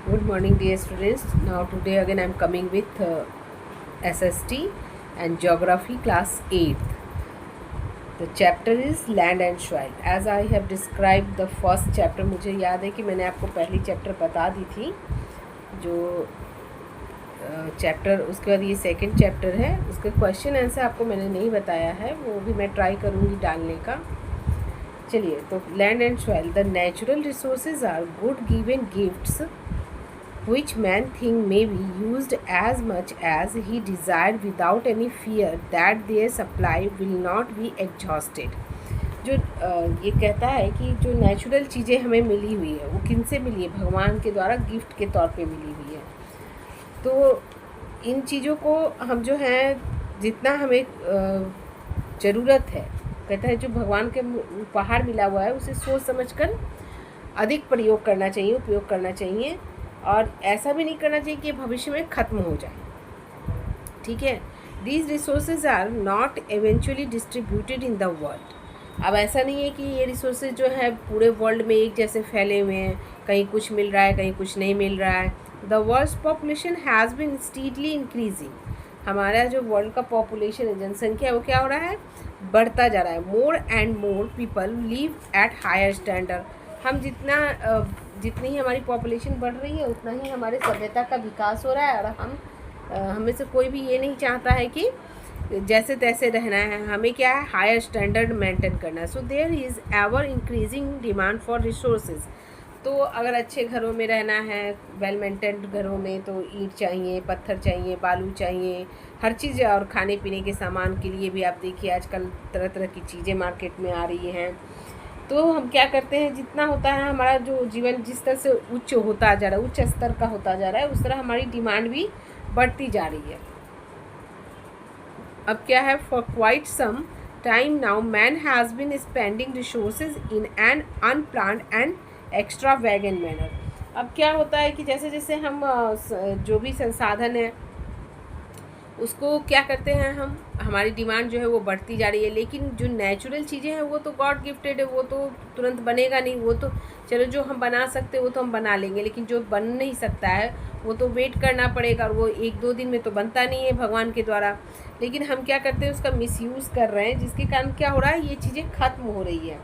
Good morning, dear students. Now today again I am coming with SST and Geography class 8th. The chapter is Land and Soil. As I have described the first chapter, मुझे याद है कि मैंने आपको पहली chapter बता दी थी जो चैप्टर, उसके बाद ये सेकंड चैप्टर है। उसके क्वेश्चन आंसर आपको मैंने नहीं बताया है, वो भी मैं ट्राई करूँगी डालने का। चलिए, तो land and soil, the natural resources are good given gifts which man think may be used as much as he desired without any fear that their supply will not be exhausted। जो ये कहता है कि जो natural चीज़ें हमें मिली हुई है वो किन से मिली है? भगवान के द्वारा गिफ्ट के तौर पे मिली हुई है। तो इन चीज़ों को हम जो है जितना हमें ज़रूरत है, कहता है जो भगवान के उपहार मिला हुआ है उसे सोच समझकर अधिक प्रयोग करना चाहिए, उपयोग करना चाहिए, और ऐसा भी नहीं करना चाहिए कि भविष्य में ख़त्म हो जाए। ठीक है, these resources are not eventually distributed in the world. अब ऐसा नहीं है कि ये रिसोर्सेज जो है पूरे वर्ल्ड में एक जैसे फैले हुए हैं, कहीं कुछ मिल रहा है कहीं कुछ नहीं मिल रहा है। The world population has been steadily increasing. हमारा जो वर्ल्ड का पॉपुलेशन है, जनसंख्या, वो क्या हो रहा है? बढ़ता जा रहा है। More and more people live at higher standard. हम जितनी ही हमारी पॉपुलेशन बढ़ रही है उतना ही हमारे सभ्यता का विकास हो रहा है, और हमें से कोई भी ये नहीं चाहता है कि जैसे तैसे रहना है। हमें क्या है? हायर स्टैंडर्ड मेंटेन करना है। So there is ever increasing demand for resources. तो अगर अच्छे घरों में रहना है, वेल मेंटेन्ड घरों में, तो ईंट चाहिए, पत्थर चाहिए, बालू चाहिए, हर चीज़। और खाने पीने के सामान के लिए भी आप देखिए आजकल तरह तरह की चीज़ें मार्केट में आ रही हैं। तो हम क्या करते हैं, जितना होता है हमारा जो जीवन जिस तरह से उच्च होता जा रहा है, उच्च स्तर का होता जा रहा है, उस तरह हमारी डिमांड भी बढ़ती जा रही है। अब क्या है? For quite some time now man has been spending resources in an unplanned and extravagant manner. अब क्या होता है कि जैसे जैसे हम जो भी संसाधन है उसको क्या करते हैं हम, हमारी डिमांड जो है वो बढ़ती जा रही है, लेकिन जो नेचुरल चीज़ें हैं वो तो गॉड गिफ्टेड है, वो तो तुरंत बनेगा नहीं। वो तो चलो जो हम बना सकते हैं वो तो हम बना लेंगे, लेकिन जो बन नहीं सकता है वो तो वेट करना पड़ेगा, और वो एक दो दिन में तो बनता नहीं है भगवान के द्वारा। लेकिन हम क्या करते हैं, उसका मिसयूज़ कर रहे हैं, जिसके कारण क्या हो रहा है, ये चीज़ें ख़त्म हो रही है।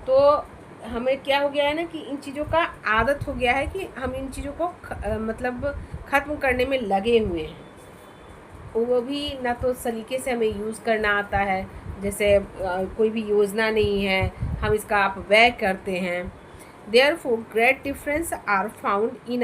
तो हमें क्या हो गया है ना कि इन चीज़ों का आदत हो गया है कि हम इन चीज़ों को मतलब ख़त्म करने में लगे हुए हैं। वो भी ना तो सलीके से हमें यूज़ करना आता है, जैसे कोई भी योजना नहीं है, हम इसका अपव्यय करते हैं। Therefore great difference are found in